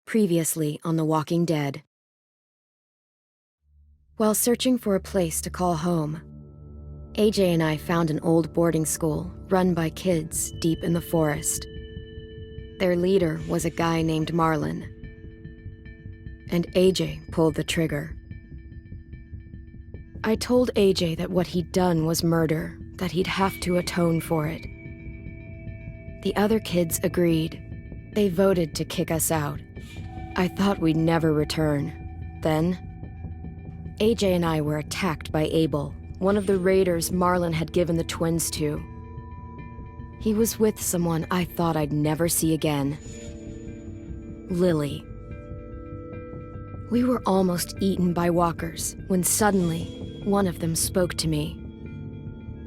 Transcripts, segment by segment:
Previously on The Walking Dead. While searching for a place to call home, AJ and I found an old boarding school run by kids deep in the forest. Their leader was a guy named Marlin, and AJ pulled the trigger. I told AJ that what he'd done was murder, that he'd have to atone for it. The other kids agreed. They voted to kick us out. I thought we'd never return. Then, AJ and I were attacked by Abel, one of the raiders Marlin had given the twins to. He was with someone I thought I'd never see again. Lily. We were almost eaten by walkers when suddenly one of them spoke to me.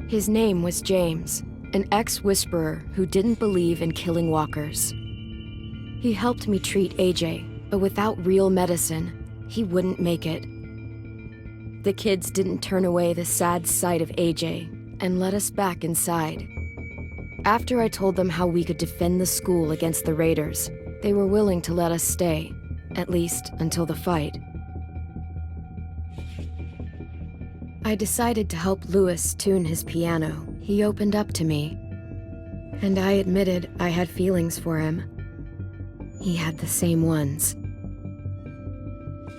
His name was James, an ex-whisperer who didn't believe in killing walkers. He helped me treat AJ, but without real medicine, he wouldn't make it. The kids didn't turn away the sad sight of AJ and let us back inside. After I told them how we could defend the school against the raiders, they were willing to let us stay, at least until the fight. I decided to help Louis tune his piano. He opened up to me, and I admitted I had feelings for him. He had the same ones.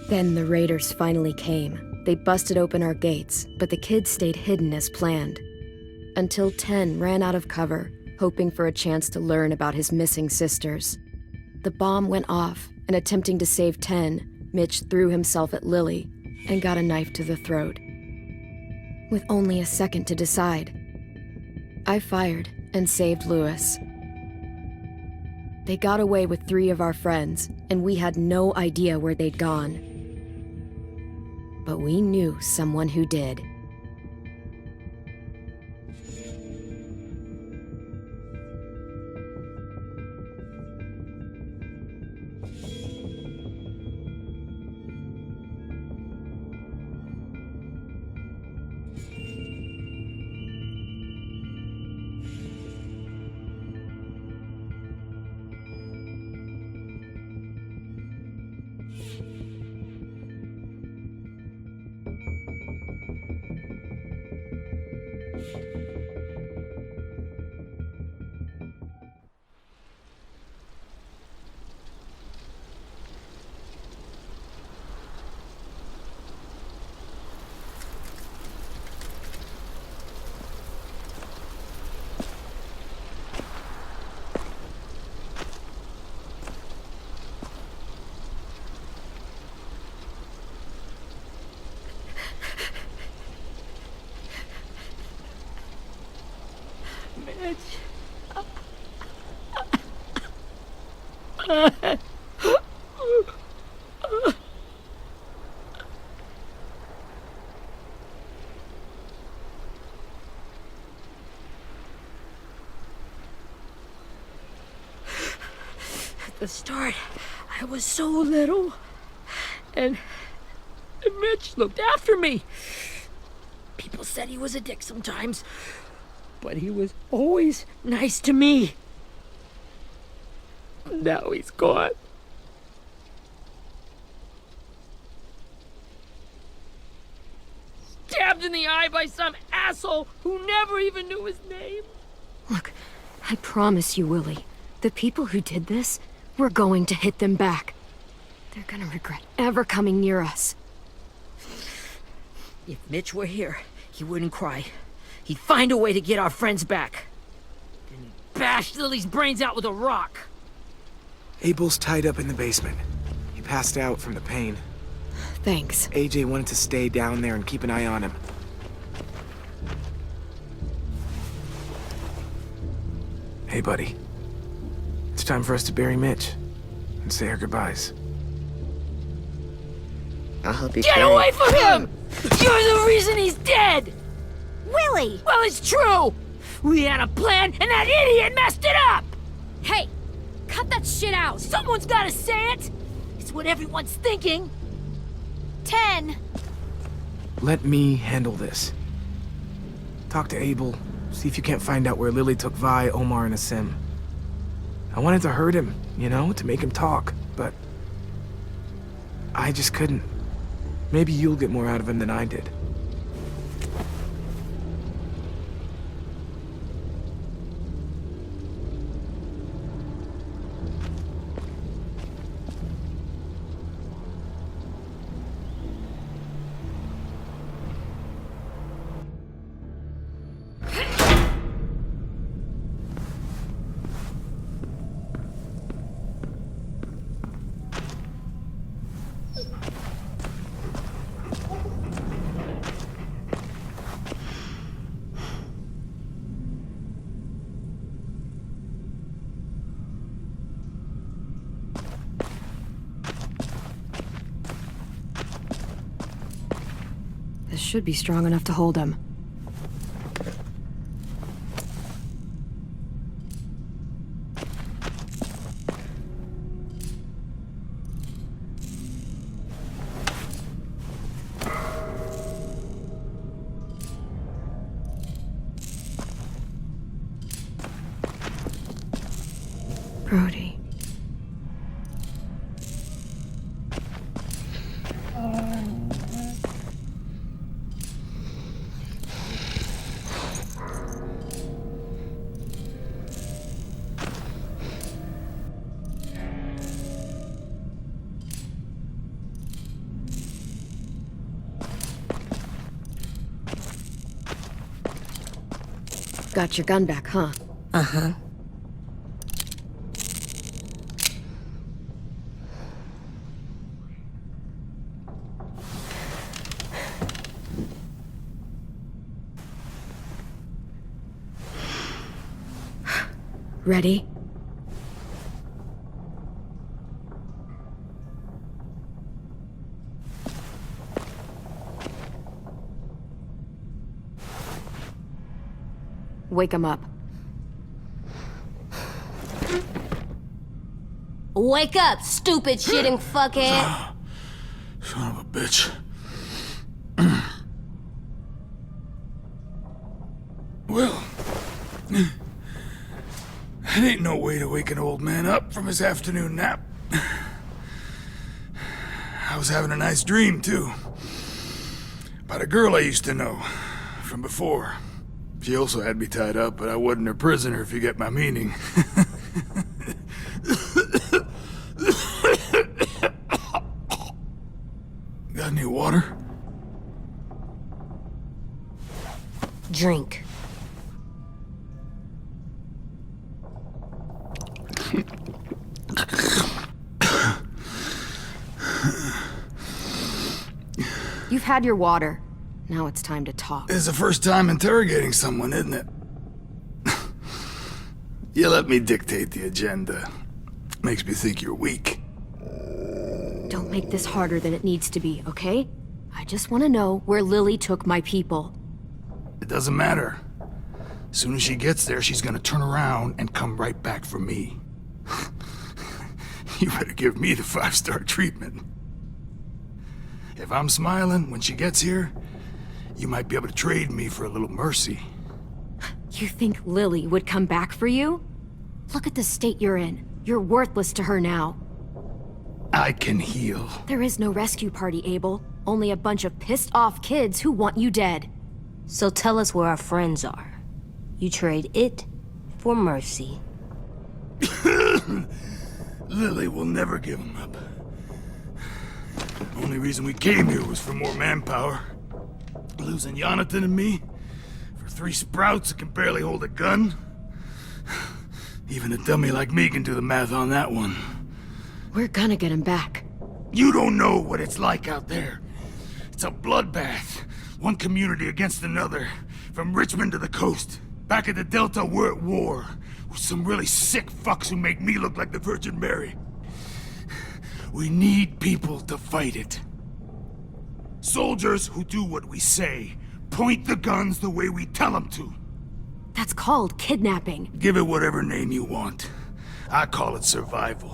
Then the raiders finally came. They busted open our gates, but the kids stayed hidden as planned. Until 10 ran out of cover, hoping for a chance to learn about his missing sisters. The bomb went off, and attempting to save 10, Mitch threw himself at Lily and got a knife to the throat. With only a second to decide, I fired and saved Louis. They got away with 3 of our friends, and we had no idea where they'd gone. But we knew someone who did. At the start, I was so little, and Mitch looked after me. People said he was a dick sometimes, but he was always nice to me. Now he's gone. Stabbed in the eye by some asshole who never even knew his name. Look, I promise you, Willie, the people who did this, we're going to hit them back. They're gonna regret ever coming near us. If Mitch were here, he wouldn't cry. He'd find a way to get our friends back. Then he'd bash Lily's brains out with a rock. Abel's tied up in the basement. He passed out from the pain. Thanks. AJ wanted to stay down there and keep an eye on him. Hey, buddy. It's time for us to bury Mitch and say our goodbyes. I'll help you Get carry. away from him! You're the reason he's dead! Willie! Well, it's true! We had a plan, and that idiot messed it up! Hey, cut that shit out! Someone's gotta say it! It's what everyone's thinking! 10! Let me handle this. Talk to Abel. See if you can't find out where Lily took Vi, Omar, and Asim. I wanted to hurt him, you know, to make him talk, but I just couldn't. Maybe you'll get more out of him than I did. This should be strong enough to hold him. Brody. Got your gun back, huh? Uh-huh. Ready? Wake him up. Wake up, stupid shitting fuckhead! Son of a bitch. Well, that ain't no way to wake an old man up from his afternoon nap. I was having a nice dream, too. About a girl I used to know from before. She also had me tied up, but I wasn't her prisoner, if you get my meaning. Got any water? Drink. You've had your water. Now it's time to talk. It's the first time interrogating someone, isn't it? You let me dictate the agenda. Makes me think you're weak. Don't make this harder than it needs to be, okay? I just want to know where Lily took my people. It doesn't matter. As soon as she gets there, she's gonna turn around and come right back for me. You better give me the 5-star treatment. If I'm smiling when she gets here, you might be able to trade me for a little mercy. You think Lily would come back for you? Look at the state you're in. You're worthless to her now. I can heal. There is no rescue party, Abel. Only a bunch of pissed-off kids who want you dead. So tell us where our friends are. You trade it for mercy. Lily will never give him up. Only reason we came here was for more manpower. Losing Jonathan and me for 3 sprouts that can barely hold a gun. Even a dummy like me can do the math on that one. We're gonna get him back. You don't know what it's like out there. It's a bloodbath. One community against another. From Richmond to the coast. Back at the Delta, we're at war. With some really sick fucks who make me look like the Virgin Mary. We need people to fight it. Soldiers who do what we say. Point the guns the way we tell them to. That's called kidnapping. Give it whatever name you want. I call it survival.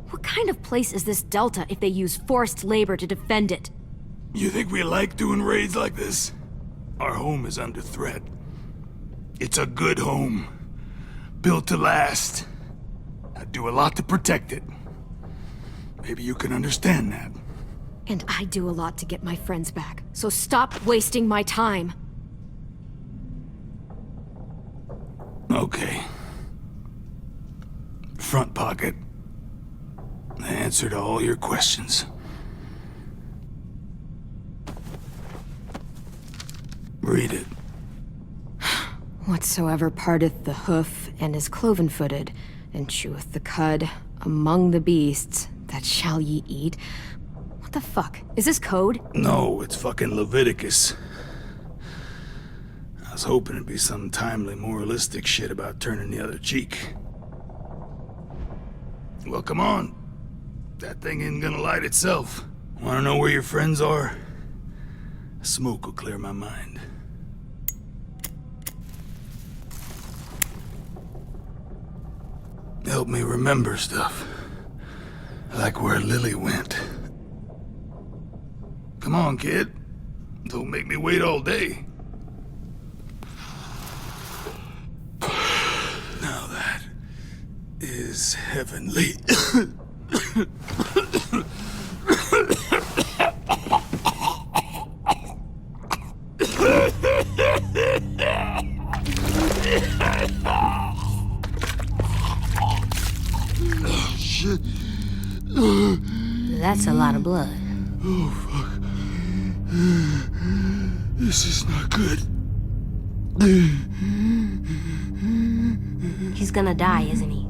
What kind of place is this Delta if they use forced labor to defend it? You think we like doing raids like this? Our home is under threat. It's a good home. Built to last. I do a lot to protect it. Maybe you can understand that. And I do a lot to get my friends back, so stop wasting my time. Okay. Front pocket. The answer to all your questions. Read it. Whatsoever parteth the hoof and is cloven-footed, and cheweth the cud among the beasts, that shall ye eat. What the fuck? Is this code? No, it's fucking Leviticus. I was hoping it'd be some timely, moralistic shit about turning the other cheek. Well, come on. That thing ain't gonna light itself. Wanna know where your friends are? Smoke will clear my mind. Help me remember stuff. Like where Lily went. Come on, kid. Don't make me wait all day. Now that is heavenly. Shit. That's a lot of blood. Oh, fuck. This is not good. He's gonna die, isn't he?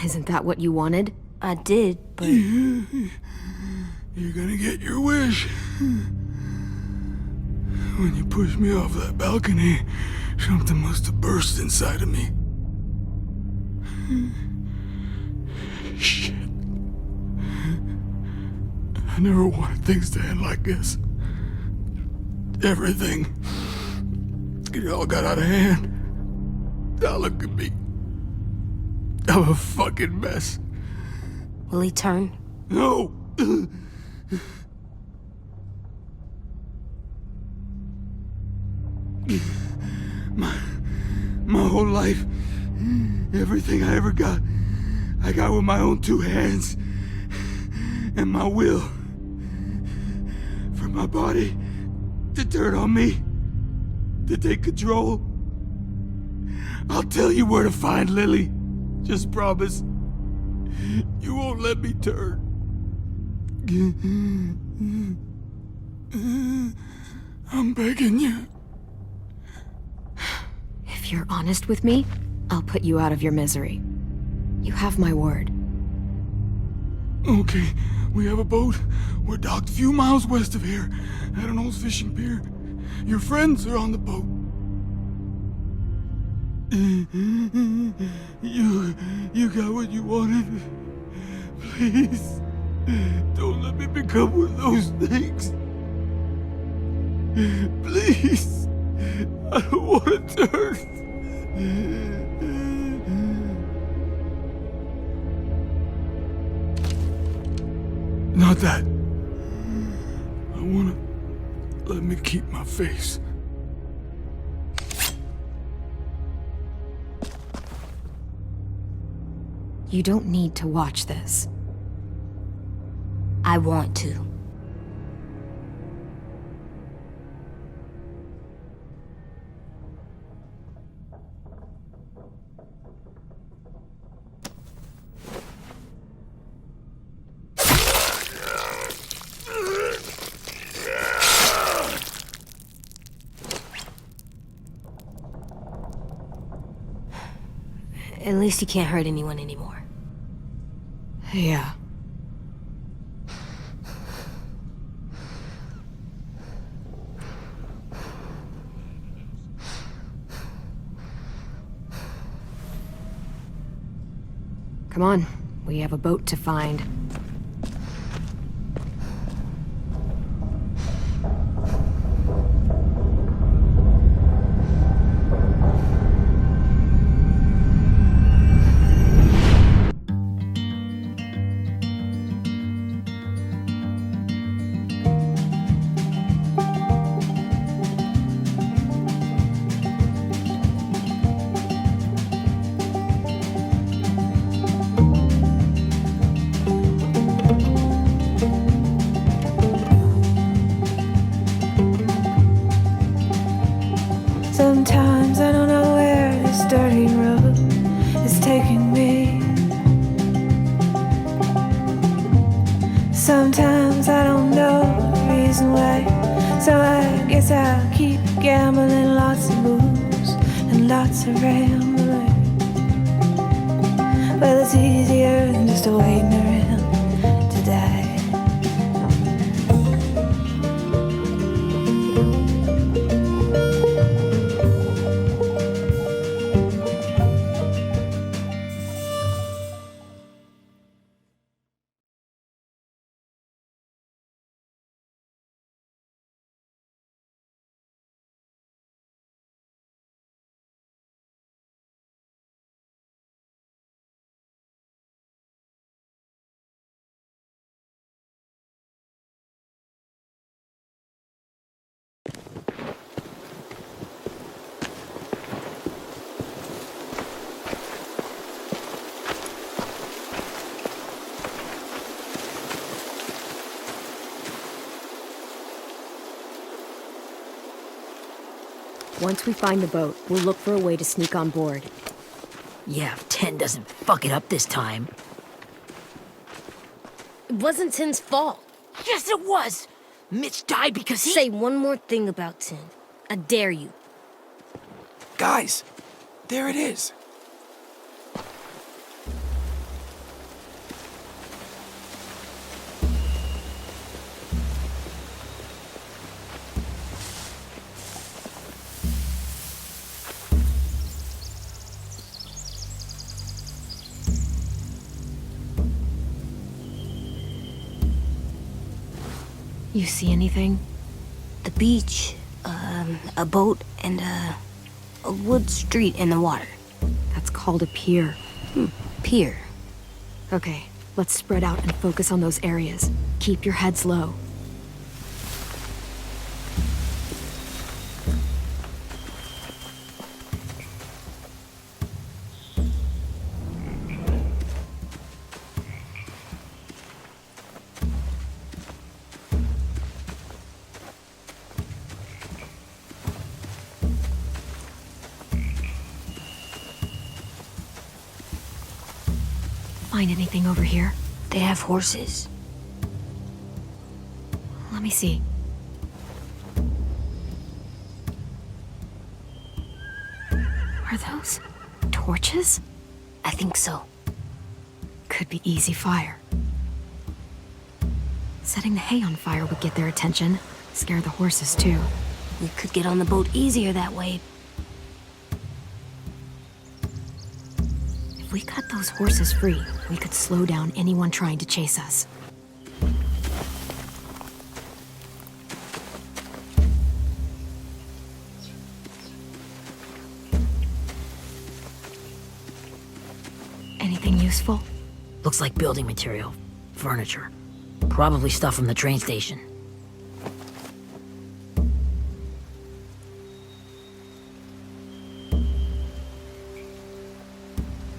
Isn't that what you wanted? I did, but You're gonna get your wish. When you pushed me off that balcony, something must have burst inside of me. Shit. I never wanted things to end like this. Everything. It all got out of hand. Now look at me. I'm a fucking mess. will he turn? No! My whole life, everything I ever got, I got with my own two hands and my will. For my body to turn on me, to take control. I'll tell you where to find Lily. Just promise. You won't let me turn. I'm begging you. If you're honest with me, I'll put you out of your misery. You have my word. Okay, we have a boat. We're docked a few miles west of here, at an old fishing pier. Your friends are on the boat. You got what you wanted. Please, don't let me become one of those things. Please, I don't want to turn. Not that. I wanna let me keep my face. You don't need to watch this. I want to. At least he can't hurt anyone anymore. Yeah. Come on, we have a boat to find. Sometimes I don't know where this dirty road is taking me. Sometimes I don't know the reason why, so I guess I'll keep gambling. Lots of moves and lots of rambling. Well, it's easier than just waiting around to die. Once we find the boat, we'll look for a way to sneak on board. Yeah, if 10 doesn't fuck it up this time. It wasn't Tin's fault. Yes, it was! Mitch died because he— Say one more thing about Tin. I dare you. Guys, there it is. You see anything? The beach, a boat, and a wood street in the water. That's called a pier. Pier. Okay, let's spread out and focus on those areas. Keep your heads low. Find anything over here? They have horses. Let me see. Are those torches? I think so. Could be easy fire. Setting the hay on fire would get their attention. Scare the horses, too. We could get on the boat easier that way. If we cut those horses free, we could slow down anyone trying to chase us. Anything useful? Looks like building material. Furniture. Probably stuff from the train station.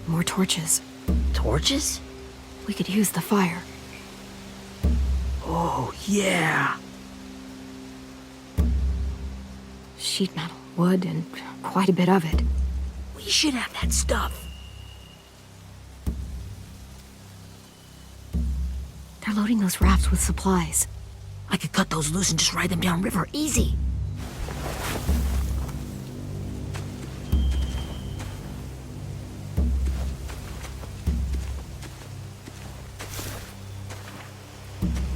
More torches. Torches? We could use the fire. Oh, yeah. Sheet metal, wood, and quite a bit of it. We should have that stuff. They're loading those rafts with supplies. I could cut those loose and just ride them downriver, easy.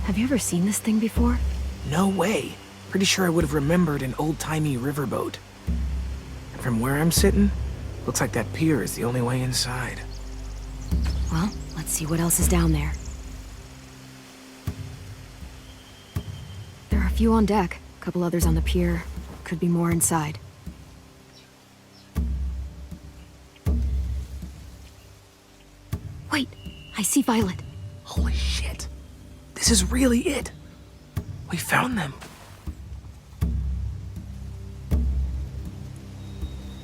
Have you ever seen this thing before? No way. Pretty sure I would have remembered an old-timey riverboat. And from where I'm sitting, looks like that pier is the only way inside. Well, let's see what else is down there. There are a few on deck, a couple others on the pier. Could be more inside. Wait, I see Violet. Holy shit. This is really it. We found them.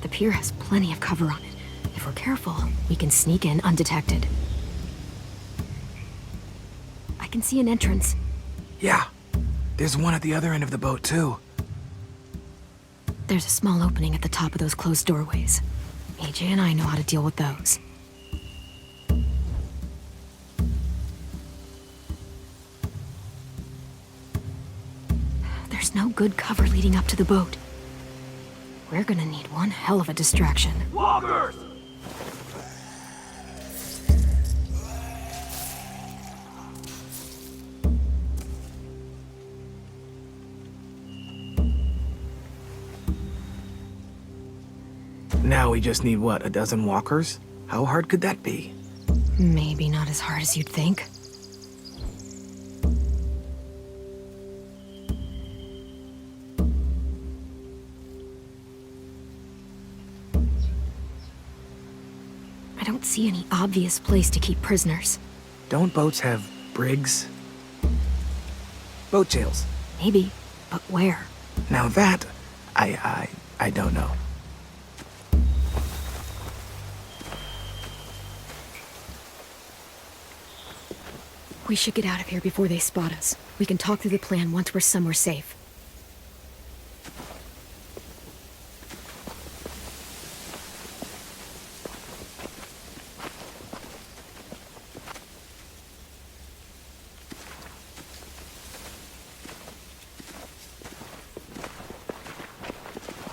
The pier has plenty of cover on it. If we're careful, we can sneak in undetected. I can see an entrance. Yeah. There's one at the other end of the boat, too. There's a small opening at the top of those closed doorways. AJ and I know how to deal with those. There's no good cover leading up to the boat. We're gonna need one hell of a distraction. Walkers! Now we just need, what, a dozen walkers? How hard could that be? Maybe not as hard as you'd think. I don't see any obvious place to keep prisoners. Don't boats have brigs? Boat jails. Maybe, but where? Now that, I don't know. We should get out of here before they spot us. We can talk through the plan once we're somewhere safe.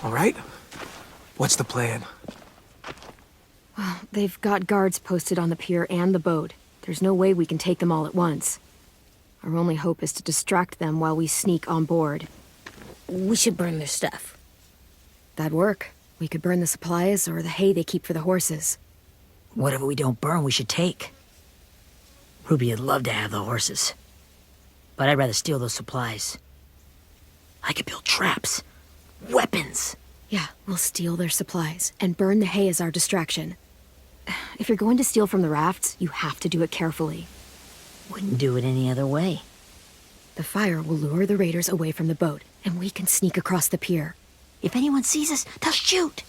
All right? What's the plan? Well, they've got guards posted on the pier and the boat. There's no way we can take them all at once. Our only hope is to distract them while we sneak on board. We should burn their stuff. That'd work. We could burn the supplies or the hay they keep for the horses. Whatever we don't burn, we should take. Ruby would love to have the horses. But I'd rather steal those supplies. I could build traps. Weapons. Yeah, we'll steal their supplies and burn the hay as our distraction. If you're going to steal from the rafts, you have to do it carefully. Wouldn't do it any other way. The fire will lure the raiders away from the boat, and we can sneak across the pier. If anyone sees us, they'll shoot.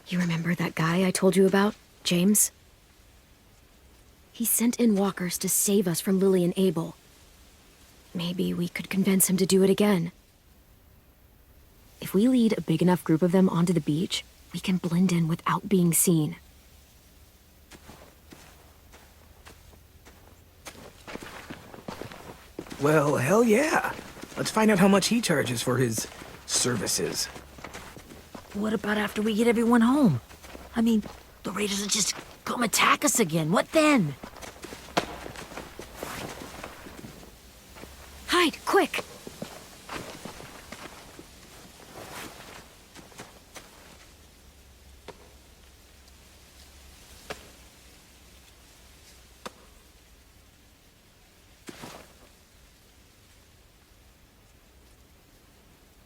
You remember that guy I told you about, James? He sent in walkers to save us from Lily and Abel. Maybe we could convince him to do it again. If we lead a big enough group of them onto the beach, we can blend in without being seen. Well, hell yeah. Let's find out how much he charges for his services. What about after we get everyone home? I mean, the raiders will just come attack us again. What then? Hide, quick!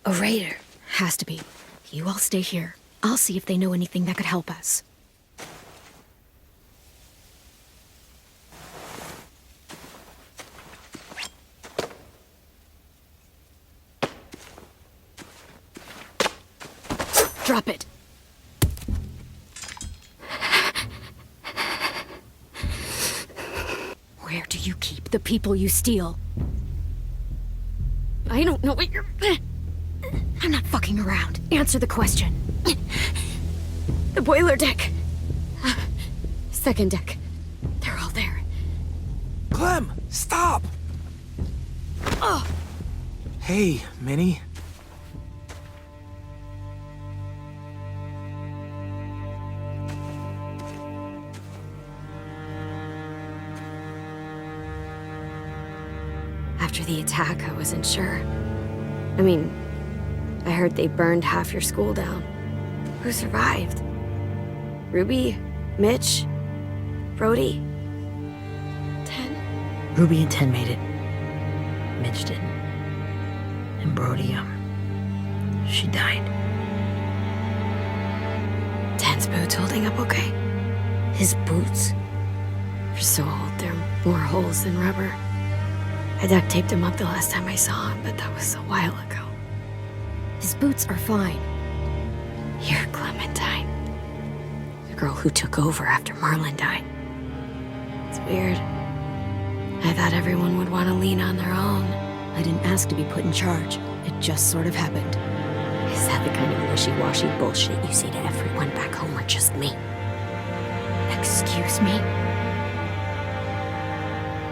A raider. Has to be. You all stay here. I'll see if they know anything that could help us. Drop it. Where do you keep the people you steal? I don't know what you're... I'm not fucking around. Answer the question. The boiler deck. Second deck. They're all there. Clem, stop! Oh! Hey, Minnie. After the attack, I wasn't sure. I mean, I heard they burned half your school down. Who survived? Ruby? Mitch? Brody? 10? Ruby and 10 made it. Mitch didn't. And Brody, she died. 10's boots holding up okay? His boots? They're so old, there are more holes than rubber. I duct taped him up the last time I saw him, but that was a while ago. His boots are fine. You're Clementine. The girl who took over after Marlon died. It's weird. I thought everyone would want to lean on their own, I didn't ask to be put in charge. It just sort of happened. Is that the kind of wishy-washy bullshit you say to everyone back home or just me? Excuse me?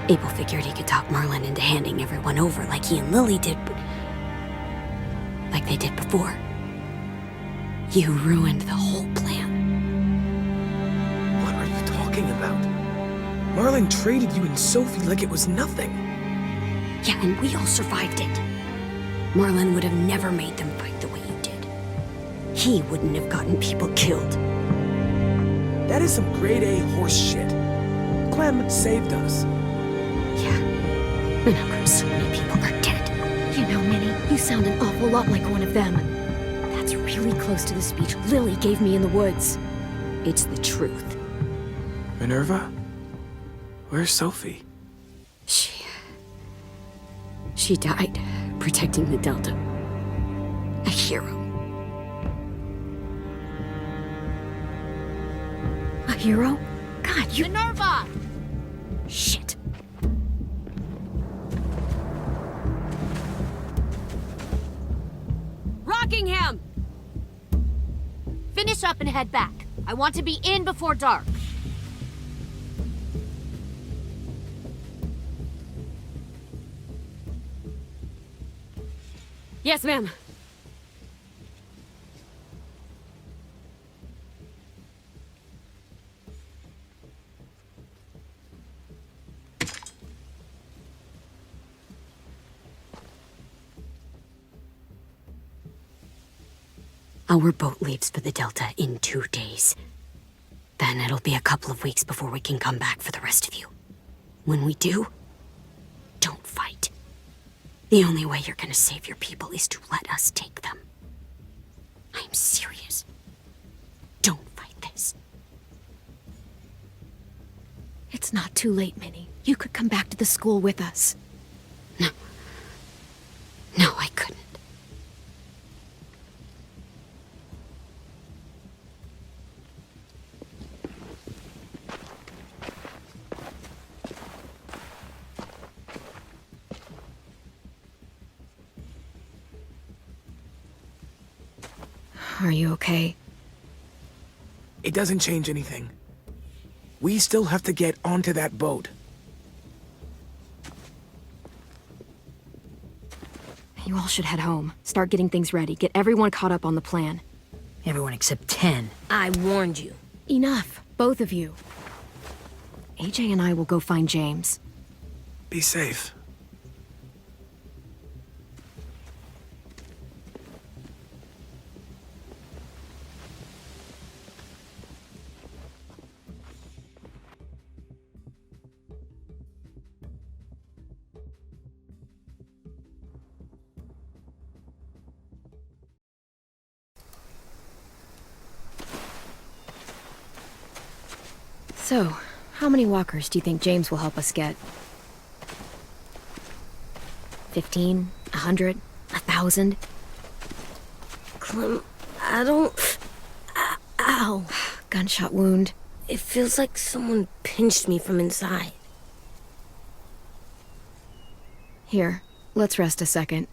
Abel figured he could talk Merlin into handing everyone over like he and Lily did, but... like they did before. You ruined the whole plan. What are you talking about? Marlin traded you and Sophie like it was nothing. Yeah, and we all survived it. Merlin would have never made them fight the way you did. He wouldn't have gotten people killed. That is some grade A horse shit. Clem saved us. Yeah, and how come so many people are dead? You know, Minnie, you sound an awful lot like one of them. That's really close to the speech Lily gave me in the woods. It's the truth. Minerva? Where's Sophie? She died protecting the Delta. A hero. A hero? God, you... Minerva! Shit. Rockingham! Finish up and head back. I want to be in before dark. Yes, ma'am. Our boat leaves for the Delta in 2 days. Then it'll be a couple of weeks before we can come back for the rest of you. When we do, don't fight. The only way you're gonna save your people is to let us take them. I'm serious. Don't fight this. It's not too late, Minnie. You could come back to the school with us. No. No, I couldn't. Are you okay? It doesn't change anything. We still have to get onto that boat. You all should head home. Start getting things ready. Get everyone caught up on the plan. Everyone except 10. I warned you. Enough, both of you. AJ and I will go find James. Be safe. So, how many walkers do you think James will help us get? 15? 100? 1,000? Clem, I don't... Ow. Gunshot wound. It feels like someone pinched me from inside. Here, let's rest a second.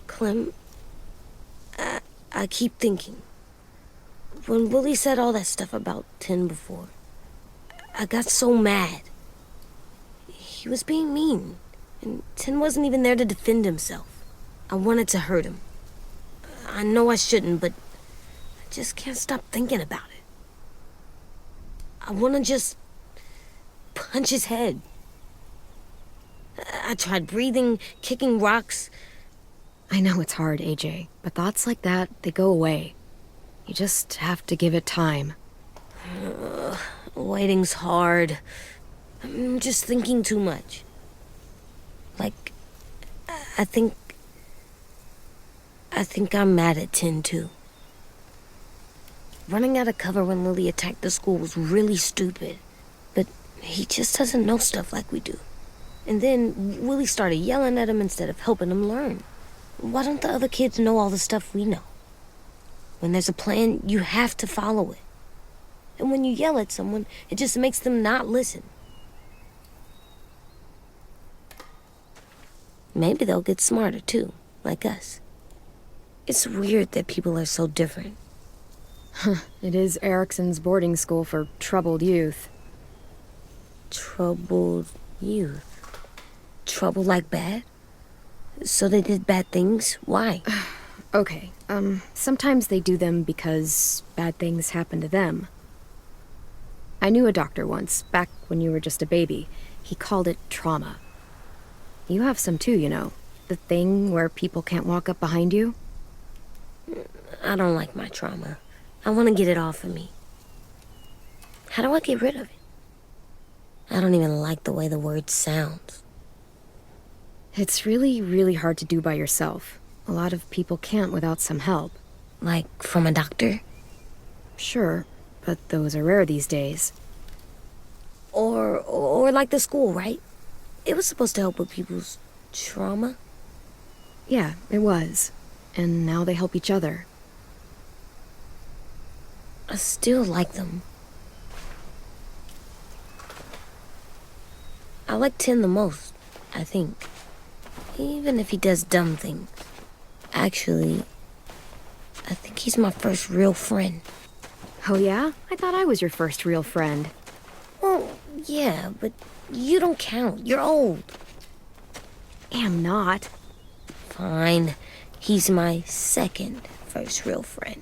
Clem, I keep thinking. When Willie said all that stuff about 10 before, I got so mad. He was being mean, and 10 wasn't even there to defend himself. I wanted to hurt him. I know I shouldn't, but I just can't stop thinking about it. I want to just punch his head. I tried breathing, kicking rocks. I know it's hard, AJ, but thoughts like that, they go away. You just have to give it time. Waiting's hard. I'm just thinking too much. Like, I think I'm mad at 10 too. Running out of cover when Lily attacked the school was really stupid. But he just doesn't know stuff like we do. And then Willie started yelling at him instead of helping him learn. Why don't the other kids know all the stuff we know? When there's a plan, you have to follow it. And when you yell at someone, it just makes them not listen. Maybe they'll get smarter too, like us. It's weird that people are so different. It is Erickson's boarding school for troubled youth. Troubled youth. Trouble like bad? So they did bad things? Why? Okay, sometimes they do them because bad things happen to them. I knew a doctor once, back when you were just a baby. He called it trauma. You have some too, you know. The thing where people can't walk up behind you. I don't like my trauma. I want to get it off of me. How do I get rid of it? I don't even like the way the word sounds. It's really, really hard to do by yourself. A lot of people can't without some help. Like from a doctor? Sure, but those are rare these days. Or like the school, right? It was supposed to help with people's trauma. Yeah, it was. And now they help each other. I still like them. I like Tin the most, I think. Even if he does dumb things. Actually, I think he's my first real friend. Oh yeah? I thought I was your first real friend. Well, yeah, but you don't count. You're old. Am not. Fine. He's my second first real friend.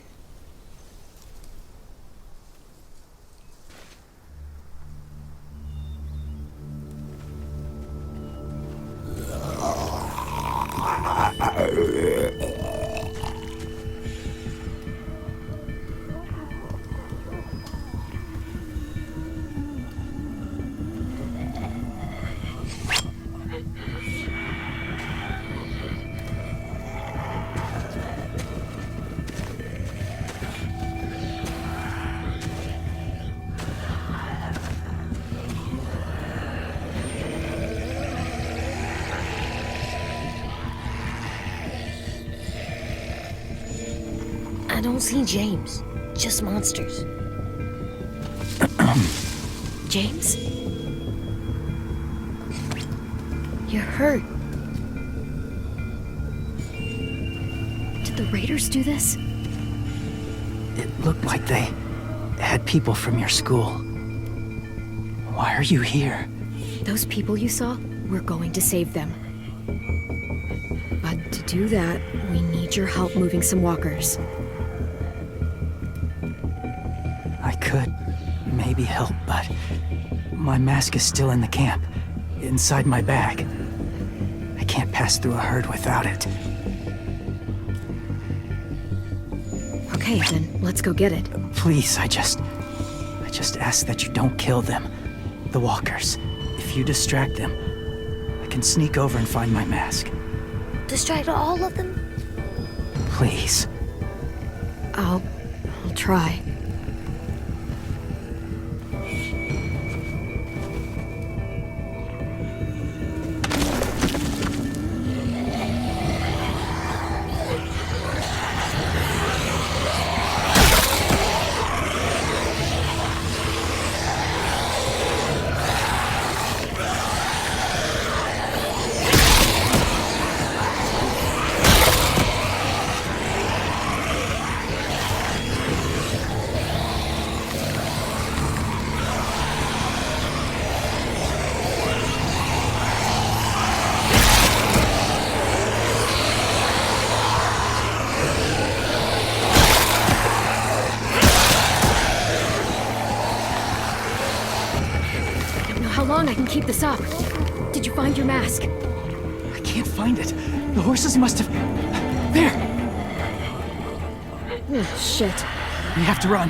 I don't see James. Just monsters. James? You're hurt. Did the raiders do this? It looked like they had people from your school. Why are you here? Those people you saw, we're going to save them. But to do that, we need your help moving some walkers. I could maybe help, but my mask is still in the camp, inside my bag. I can't pass through a herd without it. Okay, then let's go get it. Please, I just ask that you don't kill them. The walkers. If you distract them, I can sneak over and find my mask. Distract all of them? Please. I'll try. How long I can keep this up? Did you find your mask? I can't find it. The horses must have... There! Oh, shit. We have to run.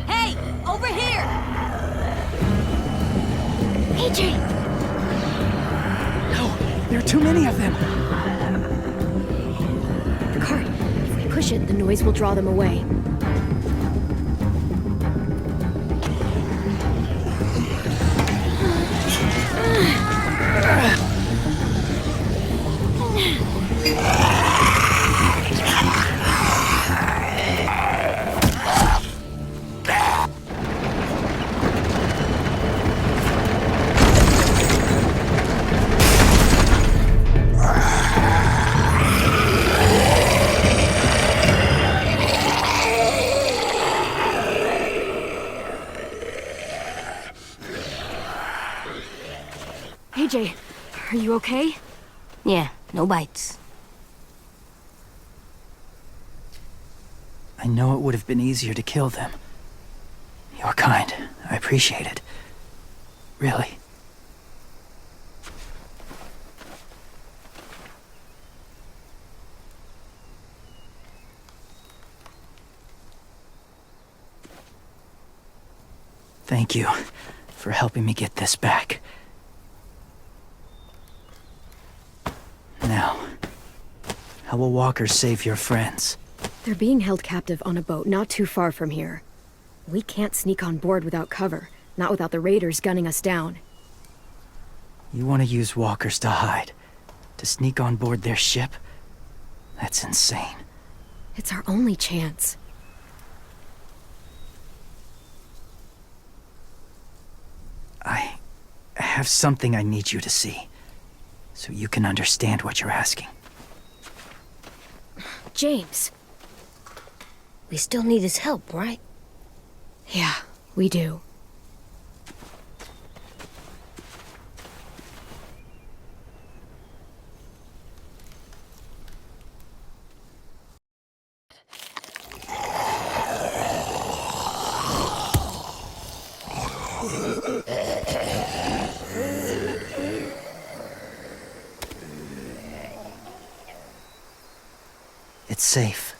Hey, over here! AJ! No, there are too many of them. The cart. If we push it, the noise will draw them away. You okay? Yeah, no bites. I know it would have been easier to kill them. You're kind. I appreciate it. Really. Thank you for helping me get this back. Now, how will walkers save your friends? They're being held captive on a boat not too far from here. We can't sneak on board without cover, not without the raiders gunning us down. You want to use walkers to hide? To sneak on board their ship? That's insane. It's our only chance. I have something I need you to see, so you can understand what you're asking. James. We still need his help, right? Yeah, we do. It's safe.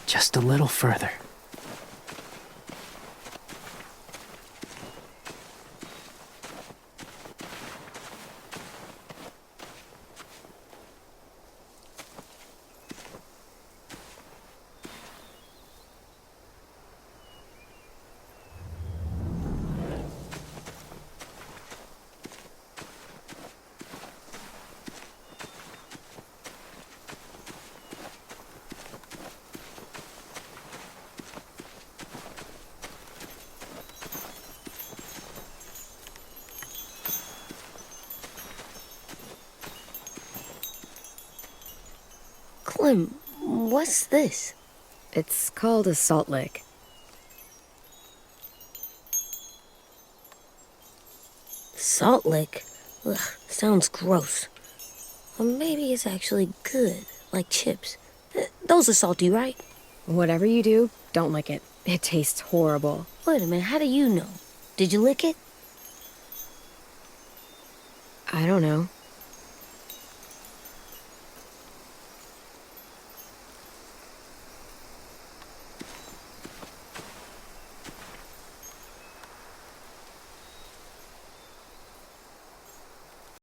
Just a little further. Clem, what's this? It's called a salt lick. Salt lick? Ugh, sounds gross. Or maybe it's actually good, like chips. Those are salty, right? Whatever you do, don't lick it. It tastes horrible. Wait a minute, how do you know? Did you lick it? I don't know.